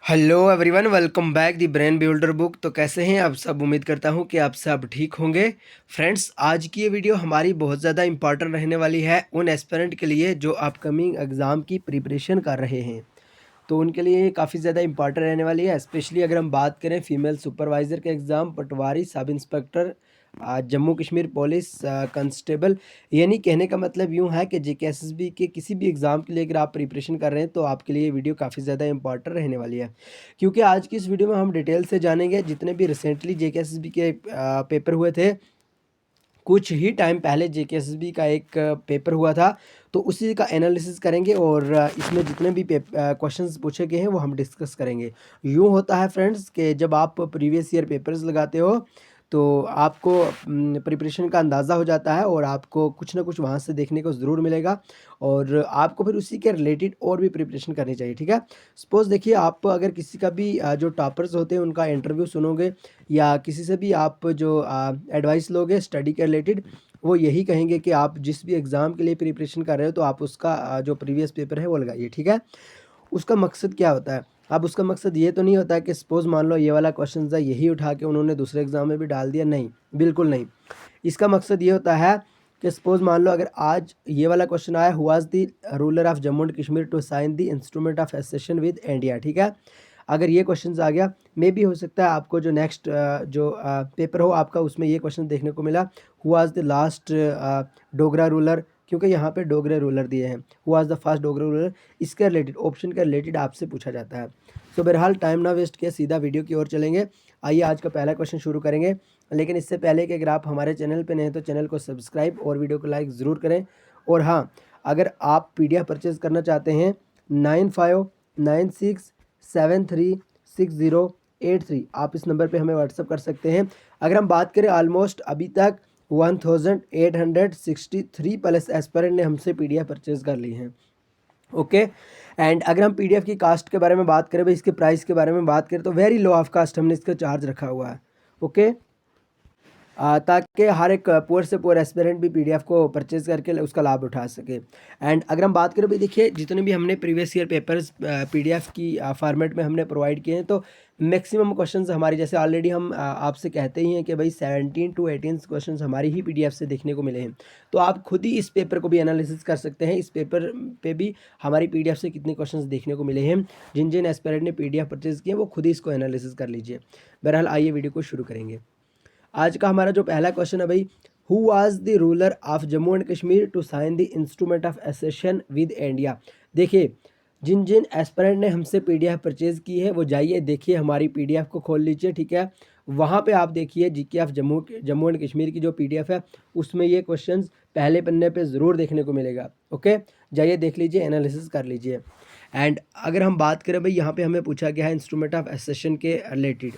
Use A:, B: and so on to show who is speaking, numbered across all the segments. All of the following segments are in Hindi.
A: Hello everyone, welcome back the brain builder book. तो कैसे हैं आप सब? उम्मीद करता हूं कि आप सब ठीक होंगे। फ्रेंड्स, आज की ये वीडियो हमारी बहुत ज़्यादा इंपॉर्टेंट रहने वाली है उन एस्पिरेंट के लिए जो अपकमिंग एग्ज़ाम की प्रिपरेशन कर रहे हैं। तो उनके लिए ये काफ़ी ज़्यादा इंपॉर्टेंट रहने वाली है, स्पेशली अगर हम बात करें फीमेल सुपरवाइज़र के exam, patwari, sub inspector, Jammu Kashmir police constable. यानी कहने का मतलब यूँ है कि जेकेएसएसबी के किसी भी एग्ज़ाम के लिए अगर आप प्रिपरेशन कर रहे हैं तो आपके लिए ये वीडियो काफ़ी ज़्यादा इंपॉर्टेंट रहने वाली है। क्योंकि आज की इस वीडियो में हम डिटेल से जानेंगे जितने भी रिसेंटली जेकेएसएसबी के पेपर हुए थे। कुछ ही टाइम पहले जेकेएसएसबी का एक पेपर हुआ था, तो उसी का एनालिसिस करेंगे और इसमें जितने भी क्वेश्चंस पूछे गए हैं वो हम डिस्कस करेंगे। यूँ होता है फ्रेंड्स कि जब आप प्रीवियस ईयर पेपर्स लगाते हो तो आपको प्रिपरेशन का अंदाज़ा हो जाता है और आपको कुछ ना कुछ वहाँ से देखने को ज़रूर मिलेगा और आपको फिर उसी के रिलेटेड और भी प्रिपरेशन करनी चाहिए, ठीक है। सपोज़ देखिए, आप अगर किसी का भी जो टॉपर्स होते हैं उनका इंटरव्यू सुनोगे या किसी से भी आप जो एडवाइस लोगे स्टडी के रिलेटेड, वो यही कहेंगे कि आप जिस भी एग्ज़ाम के लिए प्रिपरेशन कर रहे हो तो आप उसका जो प्रीवियस पेपर है वो लगाइए, ठीक है। उसका मकसद क्या होता है? अब उसका मकसद ये तो नहीं होता है कि सपोज़ मान लो ये वाला क्वेश्चन था, यही उठा के उन्होंने दूसरे एग्ज़ाम में भी डाल दिया, नहीं, बिल्कुल नहीं। इसका मकसद ये होता है कि सपोज़ मान लो अगर आज ये वाला क्वेश्चन आया, who was the ruler of Jammu and Kashmir to sign the instrument of accession with India, ठीक है। अगर ये क्वेश्चन आ गया, मे बी हो सकता है आपको जो नेक्स्ट जो पेपर हो आपका उसमें ये क्वेश्चन देखने को मिला, who was the last Dogra ruler, क्योंकि यहाँ पे डोगरे रूलर दिए हैं, who was the first Dogra ruler, इसके रिलेटेड ऑप्शन के रिलेटेड आपसे पूछा जाता है। सो बहरहाल टाइम ना वेस्ट किए सीधा वीडियो की ओर चलेंगे। आइए आज का पहला क्वेश्चन शुरू करेंगे, लेकिन इससे पहले कि अगर आप हमारे चैनल पे नए हैं तो चैनल को सब्सक्राइब और वीडियो को लाइक ज़रूर करें। और हाँ, अगर आप पीडीएफ परचेज़ करना चाहते हैं 9596736083, आप इस नंबर पे हमें व्हाट्सअप कर सकते हैं। अगर हम बात करें, ऑलमोस्ट अभी तक 1863 प्लस एस्पिरेंट ने हमसे पीडीएफ परचेज़ कर ली हैं, ओके। एंड अगर हम पीडीएफ की कास्ट के बारे में बात करें, भाई इसके प्राइस के बारे में बात करें, तो वेरी लो ऑफ कास्ट हमने इसका चार्ज रखा हुआ है, ओके। ताकि हर एक पुअर से पुअर एस्पिरेंट भी पीडीएफ को परचेज करके उसका लाभ उठा सके। एंड अगर हम बात करें, भाई देखिए जितने भी हमने प्रीवियस ईयर पेपर्स पीडीएफ की फॉर्मेट में हमने प्रोवाइड किए हैं, तो मैक्सिमम क्वेश्चंस हमारे, जैसे ऑलरेडी हम आपसे कहते ही हैं कि भाई 17 to 18 क्वेश्चंस हमारी ही पीडीएफ से देखने को मिले हैं। तो आप खुद ही इस पेपर को भी एनालिसिस कर सकते हैं, इस पेपर पे भी हमारी पीडीएफ से कितने क्वेश्चंस देखने को मिले हैं। जिन जिन एस्पिरेंट ने पीडीएफ परचेज किए वो खुद ही इसको एनालिसिस कर लीजिए। बहरहाल आइए वीडियो को शुरू करेंगे। आज का हमारा जो पहला क्वेश्चन है भाई, who was the ruler of Jammu and Kashmir to sign the instrument of accession with India. देखिए, जिन जिन एस्पिरेंट ने हमसे पीडीएफ परचेज की है वो जाइए देखिए, हमारी पीडीएफ को खोल लीजिए, ठीक है। वहाँ पे आप देखिए GK of Jammu and Kashmir की जो पीडीएफ है उसमें ये क्वेश्चंस पहले पन्ने पे ज़रूर देखने को मिलेगा, ओके। जाइए देख लीजिए, एनालिसिस कर लीजिए। एंड अगर हम बात करें भाई, यहाँ पे हमें पूछा गया है इंस्ट्रूमेंट ऑफ एसेशन के रिलेटेड,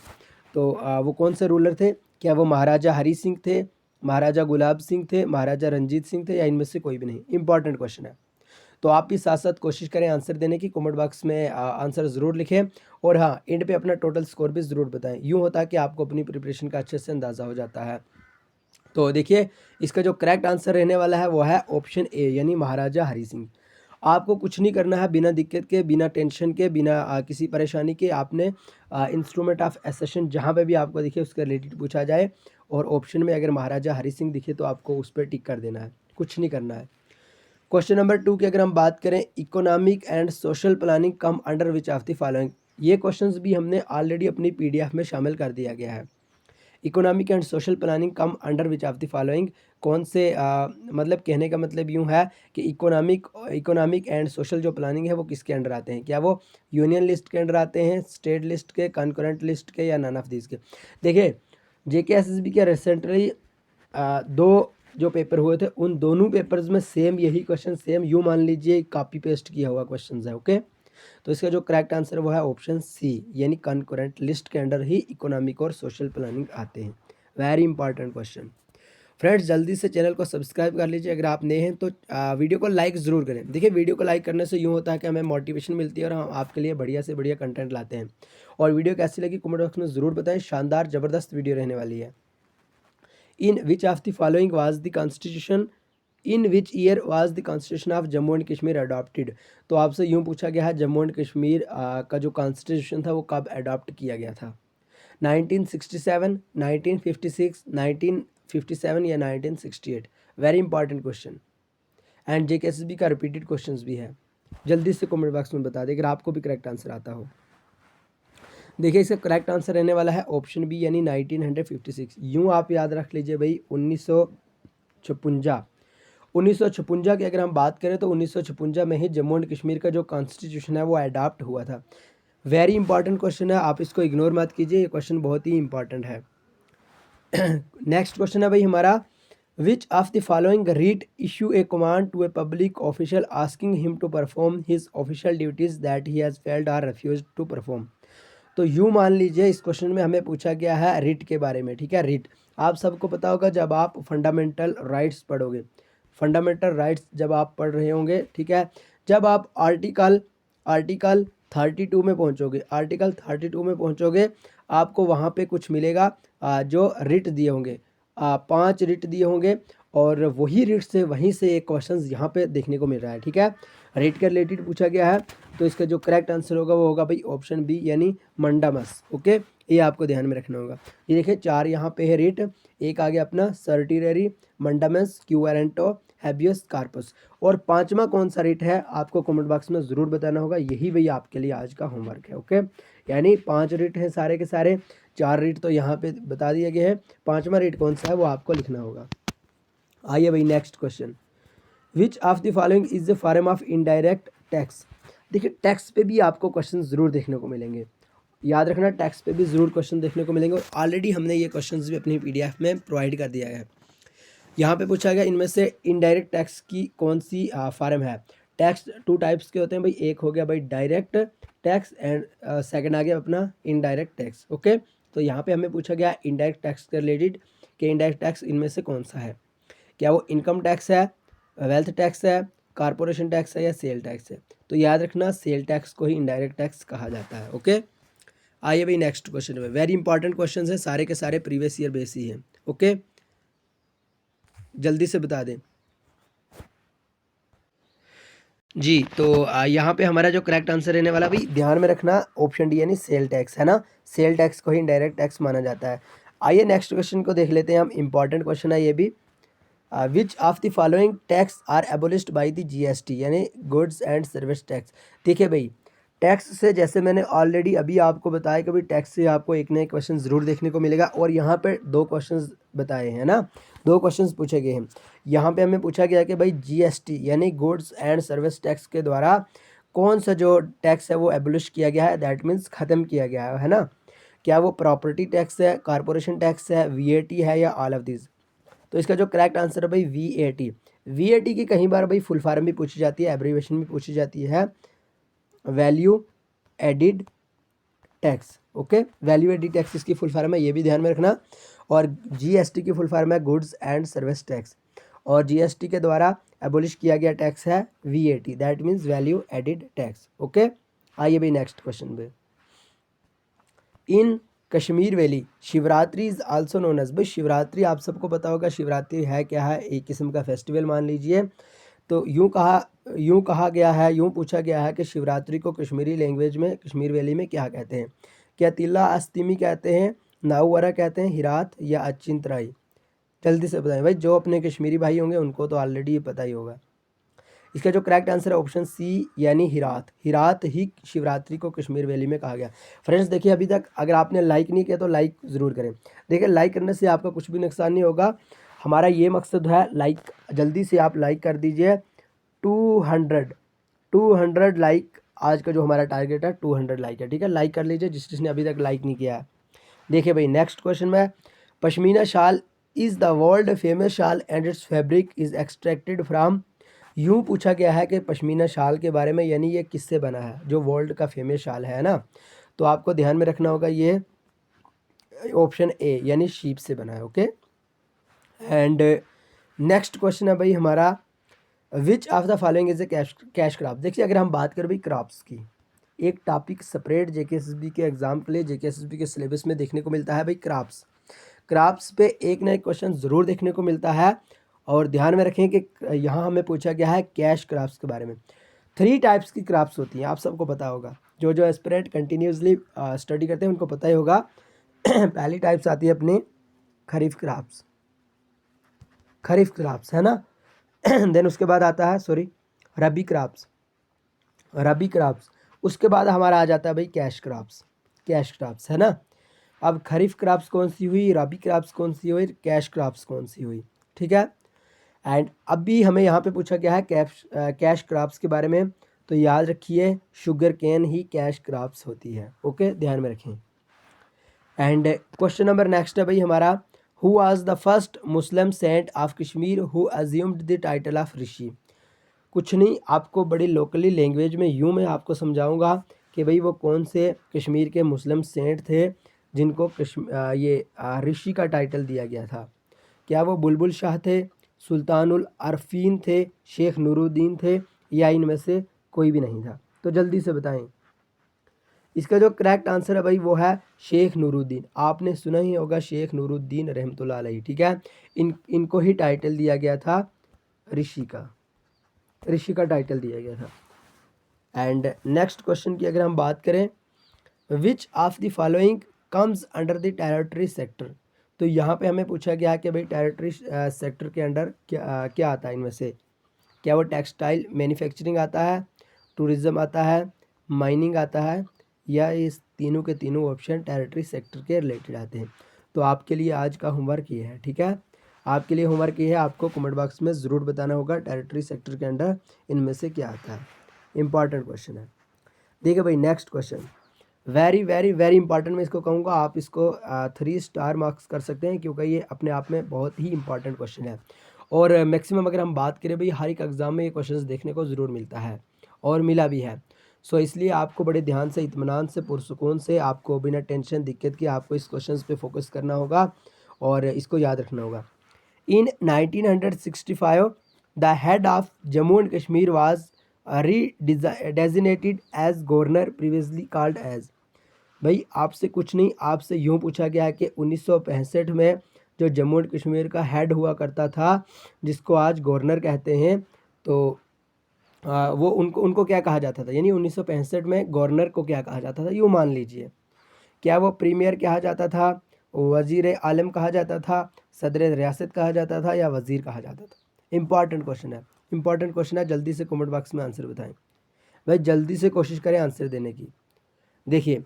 A: तो वो कौन से रूलर थे? क्या वो महाराजा हरी सिंह थे, महाराजा गुलाब सिंह थे, महाराजा रंजीत सिंह थे, या इनमें से कोई भी नहीं? इंपॉर्टेंट क्वेश्चन है, तो आप भी साथ साथ कोशिश करें आंसर देने की। कमेंट बॉक्स में आंसर ज़रूर लिखें और हाँ, एंड पे अपना टोटल स्कोर भी ज़रूर बताएं। यूँ होता है कि आपको अपनी प्रिपरेशन का अच्छे से अंदाज़ा हो जाता है। तो देखिए, इसका जो करेक्ट आंसर रहने वाला है वो है ऑप्शन ए, यानी महाराजा हरी सिंह। आपको कुछ नहीं करना है, बिना दिक्कत के, बिना टेंशन के, बिना किसी परेशानी के आपने इंस्ट्रूमेंट ऑफ एसेशन जहाँ पे भी आपको दिखे उसके रिलेटेड पूछा जाए और ऑप्शन में अगर महाराजा हरी सिंह दिखे तो आपको उस पर टिक कर देना है, कुछ नहीं करना है। क्वेश्चन नंबर 2 की अगर हम बात करें, economic and social planning come under which of the following. ये क्वेश्चंस भी हमने ऑलरेडी अपनी पीडीएफ में शामिल कर दिया गया है। Economic and social planning come under which of the following, कौन से मतलब कहने का मतलब यूँ है कि इकोनॉमिक एंड सोशल जो प्लानिंग है वो किसके अंडर आते हैं? क्या वो यूनियन लिस्ट के अंडर आते हैं, स्टेट लिस्ट के, कॉन्करेंट लिस्ट के, या नन ऑफ दिस के? देखिए, जेकेएसएसबी के रिसेंटली 2 जो पेपर हुए थे उन दोनों पेपर्स में सेम यही क्वेश्चन, सेम यूँ मान लीजिए कॉपी पेस्ट किया हुआ क्वेश्चन है, ओके। तो इसका जो करेक्ट आंसर है वो है ऑप्शन सी, यानी कॉन्करेंट लिस्ट के अंडर ही इकोनॉमिक और सोशल प्लानिंग आते हैं। Very important question. फ्रेंड्स, जल्दी से चैनल को सब्सक्राइब कर लीजिए, अगर आप नए हैं तो वीडियो को लाइक ज़रूर करें। देखिए, वीडियो को लाइक करने से यूँ होता है कि हमें मोटिवेशन मिलती है और हम आपके लिए बढ़िया से बढ़िया कंटेंट लाते हैं। और वीडियो कैसी लगी कमेंट बॉक्स में ज़रूर बताएं, शानदार ज़बरदस्त वीडियो रहने वाली है। In which of the following was the constitution in which year was the constitution of Jammu and Kashmir adopted. तो आपसे यूँ पूछा गया है जम्मू एंड कश्मीर का जो कॉन्स्टिट्यूशन था वो कब अडॉप्ट किया गया था, 1967, 1956, 1957 या 1968। Very important question and JKSSB का रिपीटेड क्वेश्चंस भी है। जल्दी से कमेंट बॉक्स में बता दें अगर आपको भी करेक्ट आंसर आता हो। देखिए इसका करेक्ट आंसर रहने वाला है ऑप्शन बी यानी 1956। यूँ आप याद रख लीजिए भाई 1956 की अगर हम बात करें तो 1956 में ही जम्मू एंड कश्मीर का जो कॉन्स्टिट्यूशन है वो अडॉप्ट हुआ था। वेरी इंपॉर्टेंट क्वेश्चन है, आप इसको इग्नोर मत कीजिए, ये क्वेश्चन बहुत ही इंपॉर्टेंट है। नेक्स्ट क्वेश्चन है भाई हमारा, which of the following writ issue a command to a public official asking him to perform his official duties that he has failed और रिफ्यूज्ड टू परफॉर्म। तो यूँ मान लीजिए इस क्वेश्चन में हमें पूछा गया है रिट के बारे में, ठीक है। रिट आप सबको पता होगा जब आप फंडामेंटल राइट्स पढ़ोगे, फंडामेंटल राइट्स जब आप पढ़ रहे होंगे, ठीक है, जब आप आर्टिकल 32 में पहुंचोगे, आर्टिकल 32 में पहुंचोगे आपको वहां पे कुछ मिलेगा जो रिट दिए होंगे, 5 रिट दिए होंगे और वही रिट से वहीं से एक क्वेश्चन यहाँ पे देखने को मिल रहा है, ठीक है। रिट के रिलेटेड पूछा गया है तो इसका जो करेक्ट आंसर होगा वो होगा भाई ऑप्शन बी यानी मंडामस। ओके, ये आपको ध्यान में रखना होगा। ये देखिए 4 यहाँ पे है रिट, एक आ गया अपना सर्टिलरी, मंडामस, क्यूआरेंटो, हैबियस कार्पस, और 5वां कौन सा रिट है आपको कमेंट बॉक्स में ज़रूर बताना होगा। यही भाई आपके लिए आज का होमवर्क है। ओके, यानी 5 रिट हैं सारे के सारे, 4 रिट तो यहाँ पे बता दिए गए हैं, 5वां रिट कौन सा है वो आपको लिखना होगा। आइए भाई next question, which of the following is the form of indirect tax. देखिए टैक्स पे भी आपको क्वेश्चन ज़रूर देखने को मिलेंगे, याद रखना टैक्स पे भी ज़रूर क्वेश्चन देखने को मिलेंगे और ऑलरेडी हमने ये क्वेश्चंस भी अपनी पीडीएफ में प्रोवाइड कर दिया है। यहाँ पे पूछा गया इनमें से इनडायरेक्ट टैक्स की कौन सी फॉर्म है। टैक्स 2 टाइप्स के होते हैं भाई, एक हो गया भाई डायरेक्ट टैक्स एंड सेकंड आ गया अपना इनडायरेक्ट टैक्स। ओके, तो यहाँ पे हमें पूछा गया इनडायरेक्ट टैक्स के रिलेटेड कि इनडायरेक्ट टैक्स इनमें से कौन सा है, क्या वो इनकम टैक्स है, वेल्थ टैक्स है, कारपोरेशन टैक्स है या सेल टैक्स है। तो याद रखना सेल टैक्स को ही इनडायरेक्ट टैक्स कहा जाता है। ओके, आइए भाई नेक्स्ट क्वेश्चन में, वेरी इंपॉर्टेंट क्वेश्चन है, सारे के सारे प्रीवियस ईयर बेस ही हैं। ओके, जल्दी से बता दें जी। तो यहाँ पे हमारा जो करेक्ट आंसर रहने वाला भाई ध्यान में रखना ऑप्शन डी यानी सेल टैक्स है ना, सेल टैक्स को ही इनडायरेक्ट टैक्स माना जाता है। आइए नेक्स्ट क्वेश्चन को देख लेते हैं हम, इंपॉर्टेंट क्वेश्चन है ये भी, which of the following tax are abolished by the GST यानी गुड्स एंड सर्विस टैक्स। देखिए भाई टैक्स से जैसे मैंने ऑलरेडी अभी आपको बताया कि भाई टैक्स से आपको एक नए क्वेश्चन ज़रूर देखने को मिलेगा और यहाँ पे 2 क्वेश्चंस बताए हैं ना, 2 क्वेश्चंस पूछे गए हैं। यहाँ पे हमें पूछा गया कि भाई जीएसटी यानी गुड्स एंड सर्विस टैक्स के द्वारा कौन सा जो टैक्स है वो एबोलिश किया गया है, दैट मीन्स ख़त्म किया गया है ना। क्या वो प्रॉपर्टी टैक्स है, कारपोरेशन टैक्स है, वीएटी है या ऑल ऑफ दिस। तो इसका जो करेक्ट आंसर है भाई वीएटी। वीएटी की कई बार भाई फुल फॉर्म भी पूछी जाती है, एब्रीविएशन भी पूछी जाती है, value added tax. Okay, value added tax इसकी फुल फॉर्म है, ये भी ध्यान में रखना। और जीएसटी की फुल फॉर्म है गुड्स एंड सर्विस टैक्स, और जीएसटी के द्वारा एबोलिश किया गया टैक्स है VAT, that means value added tax. Okay, आइए भाई नेक्स्ट क्वेश्चन पे, in Kashmir valley Shivratri is also known as, भाई शिवरात्रि आप सबको पता होगा शिवरात्रि है क्या है, एक किस्म का फेस्टिवल मान लीजिए। तो यूँ कहा गया है, यूँ पूछा गया है कि शिवरात्रि को कश्मीरी लैंग्वेज में कश्मीर वैली में क्या कहते हैं, क्या तिल्ला अस्तिमी कहते हैं, नाउवरा कहते हैं, हिरात या अचिंतराई। जल्दी से बताएं भाई, जो अपने कश्मीरी भाई होंगे उनको तो ऑलरेडी पता ही होगा। इसका जो करेक्ट आंसर है ऑप्शन सी यानी हिरात, हिरात ही शिवरात्रि को कश्मीर वैली में कहा गया। फ्रेंड्स देखिए अभी तक अगर आपने लाइक नहीं किया तो लाइक ज़रूर करें। देखिए लाइक करने से आपका कुछ भी नुकसान नहीं होगा, हमारा ये मकसद है लाइक, जल्दी से आप लाइक कर दीजिए। 200 लाइक आज का जो हमारा टारगेट है 200 लाइक है, ठीक है। लाइक कर लीजिए जिसने अभी तक लाइक नहीं किया है। देखिए भाई नेक्स्ट क्वेश्चन में, pashmina shawl is the world famous shawl and its fabric is extracted from. यूँ पूछा गया है कि पश्मीना शाल के बारे में, यानी ये किससे बना है, जो वर्ल्ड का फेमस शाल है ना। तो आपको ध्यान में रखना होगा ये ऑप्शन ए यानी शीप से बना है। ओके, एंड नेक्स्ट क्वेश्चन है भाई हमारा, which of the following is a cash crop. देखिए अगर हम बात करें भाई क्रॉप्स की, एक टॉपिक सेपरेट जेकेएसएसबी के एग्जाम के लिए जेकेएसएसबी के सिलेबस में देखने को मिलता है भाई क्रॉप्स। क्रॉप्स पे एक ना एक क्वेश्चन ज़रूर देखने को मिलता है और ध्यान में रखें कि यहाँ हमें पूछा गया है कैश क्रॉप्स के बारे में। 3 टाइप्स की क्रॉप्स होती हैं, आप सबको पता होगा, जो एस्पिरेंट कंटिन्यूसली स्टडी करते हैं उनको पता ही होगा। पहली टाइप्स आती है अपनी खरीफ क्रॉप्स है ना। देन उसके बाद आता है रबी क्रॉप्स। उसके बाद हमारा आ जाता है भाई कैश क्रॉप्स है ना। अब खरीफ क्रॉप्स कौन सी हुई, रबी क्रॉप्स कौन सी हुई, कैश क्रॉप्स कौन सी हुई, ठीक है। एंड अभी हमें यहाँ पे पूछा गया है कैश क्रॉप्स के बारे में, तो याद रखिए शुगर केन ही कैश क्रॉप्स होती है। ओके, ध्यान में रखें। एंड क्वेश्चन नंबर नेक्स्ट है भाई हमारा, who was the first Muslim saint of Kashmir who assumed the title of Rishi. कुछ नहीं, आपको बड़ी लोकली लैंग्वेज में यूँ मैं आपको समझाऊंगा कि भाई वो कौन से कश्मीर के मुस्लिम सेंट थे जिनको ऋषि का टाइटल दिया गया था। क्या वो बुलबुल शाह थे, सुल्तानुल अरफीन थे, शेख नूरुद्दीन थे, या इनमें से कोई भी नहीं था। तो जल्दी से बताएं। इसका जो करेक्ट आंसर है भाई वो है शेख नूरुद्दीन। आपने सुना ही होगा शेख नूरुद्दीन रहमतुल्लाह अलैहि, ठीक है। इनको ही टाइटल दिया गया था ऋषि का टाइटल दिया गया था। एंड नेक्स्ट क्वेश्चन की अगर हम बात करें, विच of the following comes under the territory sector. तो यहाँ पे हमें पूछा गया कि भाई टेरिटरी सेक्टर के अंडर क्या आता है इनमें से। क्या वो टेक्सटाइल मैन्युफैक्चरिंग आता है, टूरिज़्म आता है, माइनिंग आता है, या इस तीनों के तीनों ऑप्शन टेरिटरी सेक्टर के रिलेटेड आते हैं। तो आपके लिए आज का होमवर्क ये है, ठीक है। आपके लिए होमवर्क ये है, आपको कमेंट बॉक्स में ज़रूर बताना होगा टेरिटरी सेक्टर के अंडर इनमें से क्या आता है। इंपॉर्टेंट क्वेश्चन है। देखिए भाई next question very very very important, मैं इसको कहूँगा आप इसको 3 स्टार मार्क्स कर सकते हैं, क्योंकि ये अपने आप में बहुत ही इंपॉर्टेंट क्वेश्चन है। और मैक्सिमम अगर हम बात करें भाई हर एक एग्ज़ाम में ये क्वेश्चंस देखने को ज़रूर मिलता है और मिला भी है। सो इसलिए आपको बड़े ध्यान से, इत्मीनान से, पुरसुकून से, आपको बिना टेंशन दिक्कत के आपको इस क्वेश्चंस पे फोकस करना होगा और इसको याद रखना होगा। In 1965 the head of Jammu and Kashmir was redesignated as governor previously called as. भाई आपसे कुछ नहीं, आपसे यूँ पूछा गया है कि 1965 में जो जम्मू एंड कश्मीर का हेड हुआ करता था जिसको आज गवर्नर कहते हैं, तो वो उनको क्या कहा जाता था, यानी 1965 में गवर्नर को क्या कहा जाता था, यूँ मान लीजिए। क्या वो प्रीमियर कहा जाता था, वज़ीर आलम कहा जाता था, सदर रियासत कहा जाता था, या वज़ीर कहा जाता था। इंपॉर्टेंट क्वेश्चन है, जल्दी से कमेंट बॉक्स में आंसर बताएं भाई, जल्दी से कोशिश करें आंसर देने की। देखिए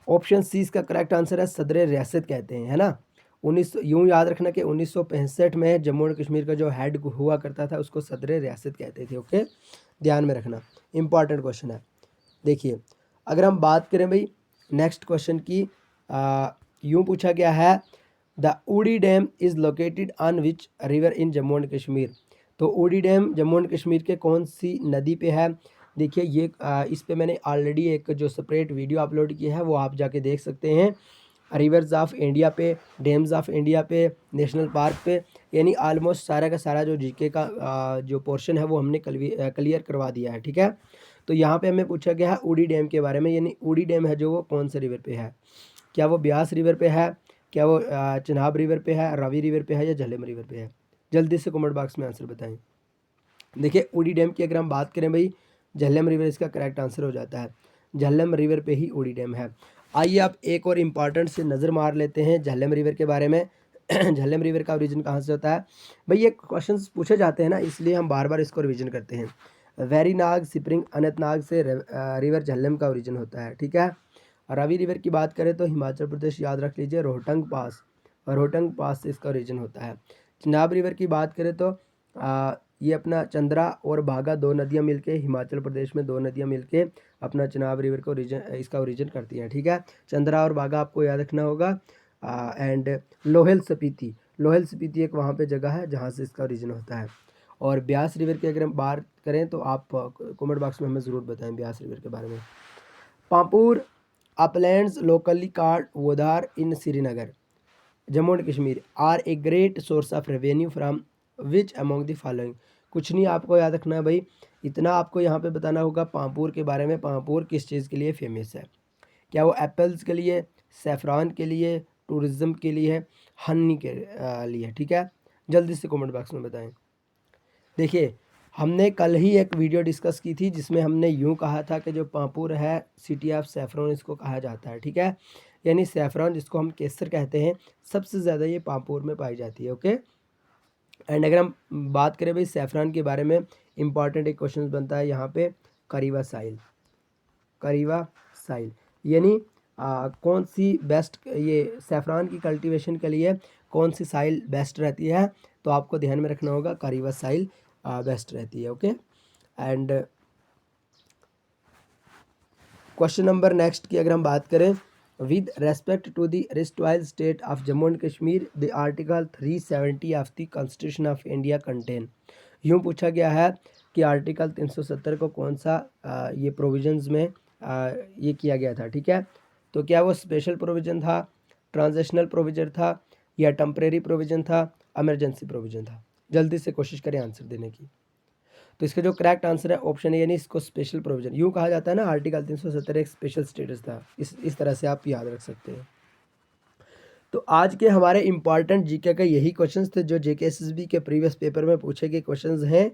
A: ऑप्शन सी इसका करेक्ट आंसर है, सदर रियासत कहते हैं, है ना। यूँ याद रखना कि 1965 में जम्मू एंड कश्मीर का जो हेड हुआ करता था उसको सदर रियासत कहते थे। ओके, ध्यान में रखना, इंपॉर्टेंट क्वेश्चन है। देखिए अगर हम बात करें भाई नेक्स्ट क्वेश्चन की, यूँ पूछा गया है the ऊडी dam is located on which river in Jammu and Kashmir. तो ऊडी डैम जम्मू एंड कश्मीर के कौन सी नदी पे है। देखिए ये इस पे मैंने ऑलरेडी एक जो सेपरेट वीडियो अपलोड की है वो आप जाके देख सकते हैं। रिवर्स ऑफ इंडिया पे, डैम्स ऑफ इंडिया पे, नेशनल पार्क पे, यानी आलमोस्ट सारा का सारा जो जीके का जो पोर्शन है वो हमने क्लियर करवा दिया है, ठीक है। तो यहाँ पे हमें पूछा गया है ऊडी डैम के बारे में, यानी ऊडी डैम है जो वो कौन से रिवर पे है। क्या वो ब्यास रिवर पे है, क्या वो चिनाब रिवर पे है, रावी रिवर पे है, या झेलम रिवर पे है। जल्दी से कमेंट बॉक्स में आंसर बताएं। देखिए ऊडी डैम की अगर हम बात करें भाई, झेलम रिवर इसका करेक्ट आंसर हो जाता है, झेलम रिवर पे ही ऊडी डैम है। आइए आप एक और इम्पॉर्टेंट से नज़र मार लेते हैं झेलम रिवर के बारे में। झेलम रिवर का ओरिजिन कहाँ से होता है भाई, ये क्वेश्चन पूछे जाते हैं ना, इसलिए हम बार बार इसको रिविजन करते हैं। वेरीनाग, सिपरिंग, अनंतनाग से रिवर झेलम का ओरिजिन होता है, ठीक है। रावी रिवर की बात करें तो हिमाचल प्रदेश, याद रख लीजिए, रोहटंग पास से इसका ओरिजिन होता है। चिनाब रिवर की बात करें तो ये अपना चंद्रा और भागा दो नदियाँ मिलके, हिमाचल प्रदेश में दो नदियाँ मिलके अपना चिनाब रिवर को इसका ओरिजिन करती हैं, ठीक है। चंद्रा और भागा आपको याद रखना होगा। एंड लोहेल स्पीति एक वहाँ पे जगह है जहाँ से इसका ओरिजिन होता है। और ब्यास रिवर की अगर हम बात करें तो आप कमेंट बॉक्स में हमें ज़रूर बताएं ब्यास रिवर के बारे में। Pampore uplands locally called Wudar in Srinagar Jammu and Kashmir are a great source of revenue from which among the following. कुछ नहीं, आपको याद रखना है भाई, इतना आपको यहाँ पे बताना होगा पांपुर के बारे में। पांपुर किस चीज़ के लिए फेमस है। क्या वो एप्पल्स के लिए, सेफ्रॉन के लिए, टूरिज़्म के लिए, हनी के लिए, ठीक है। जल्दी से कमेंट बॉक्स में बताएं। देखिए, हमने कल ही एक वीडियो डिस्कस की थी जिसमें हमने यूँ कहा था कि जो पापुर है सिटी ऑफ सैफरॉन इसको कहा जाता है, ठीक है। यानी सैफरॉन जिसको हम केसर कहते हैं, सबसे ज़्यादा ये पापुर में पाई जाती है। ओके, एंड अगर हम बात करें भाई सैफरॉन के बारे में, इंपॉर्टेंट एक क्वेश्चन बनता है यहाँ पे, करीवा साइल। करीवा साइल यानी कौन सी बेस्ट, ये सैफरॉन की कल्टीवेशन के लिए कौन सी साइल बेस्ट रहती है, तो आपको ध्यान में रखना होगा करीवा साइल बेस्ट रहती है। Okay, and question number next की अगर हम बात करें, with respect to the erstwhile state of Jammu and Kashmir the article 370 of the constitution of India contain. यूँ पूछा गया है कि आर्टिकल 370 को कौन सा ये प्रोविजंस में ये किया गया था, ठीक है। तो क्या वो स्पेशल प्रोविज़न था, ट्रांजिशनल प्रोविज़न था, या टेम्परेरी प्रोविज़न था, इमरजेंसी प्रोविज़न था? जल्दी से कोशिश करें आंसर देने की। तो इसका जो करेक्ट आंसर है ऑप्शन है, यानी इसको स्पेशल प्रोविज़न यूँ कहा जाता है ना, आर्टिकल 370 एक स्पेशल स्टेटस था, इस तरह से आप याद रख सकते हैं। तो आज के हमारे इंपॉर्टेंट जीके के यही क्वेश्चंस थे जो जेके एसएसबी के प्रीवियस पेपर में पूछे गए क्वेश्चंस हैं।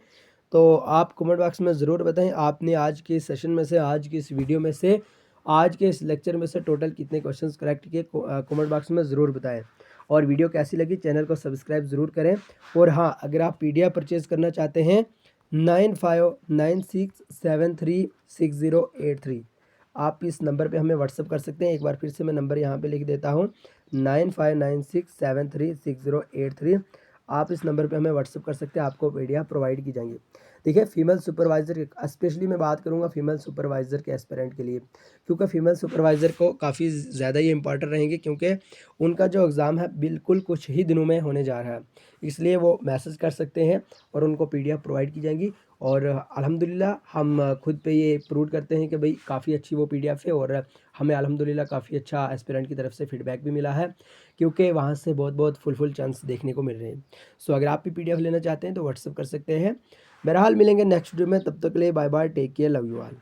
A: तो आप कमेंट बॉक्स में ज़रूर बताएं आपने आज के सेशन में से, आज की इस वीडियो में से, आज के इस लेक्चर में से टोटल कितने क्वेश्चंस करेक्ट किए, कमेंट बॉक्स में ज़रूर बताएं। और वीडियो कैसी लगी, चैनल को सब्सक्राइब ज़रूर करें। और हाँ, अगर आप PDF परचेज़ करना चाहते हैं 9596736083, आप इस नंबर पे हमें व्हाट्सअप कर सकते हैं। एक बार फिर से मैं नंबर यहाँ पे लिख देता हूँ, 9596736083। आप इस नंबर पे हमें व्हाट्सअप कर सकते हैं, आपको PDF प्रोवाइड की जाएंगी। देखिए, फीमेल सुपरवाइज़र स्पेशली मैं बात करूँगा फीमेल सुपरवाइज़र के एस्पिरेंट के लिए, क्योंकि फीमेल सुपरवाइज़र को काफ़ी ज़्यादा ये इंपॉर्टेंट रहेंगे, क्योंकि उनका जो एग्ज़ाम है बिल्कुल कुछ ही दिनों में होने जा रहा है। इसलिए वो मैसेज कर सकते हैं और उनको PDF प्रोवाइड की जाएंगी। और अल्हम्दुलिल्लाह हम खुद पे ये प्रूव करते हैं कि भाई काफ़ी अच्छी वो PDF है, और हमें अल्हम्दुलिल्लाह काफ़ी अच्छा एस्पिरेंट की तरफ से फीडबैक भी मिला है, क्योंकि वहाँ से बहुत फुल चांस देखने को मिल रहे हैं। सो अगर आप भी PDF लेना चाहते हैं तो व्हाट्सअप कर सकते हैं। बहरहाल मिलेंगे नेक्स्ट वीडियो में, तब तक के लिए bye bye, take care, love you all.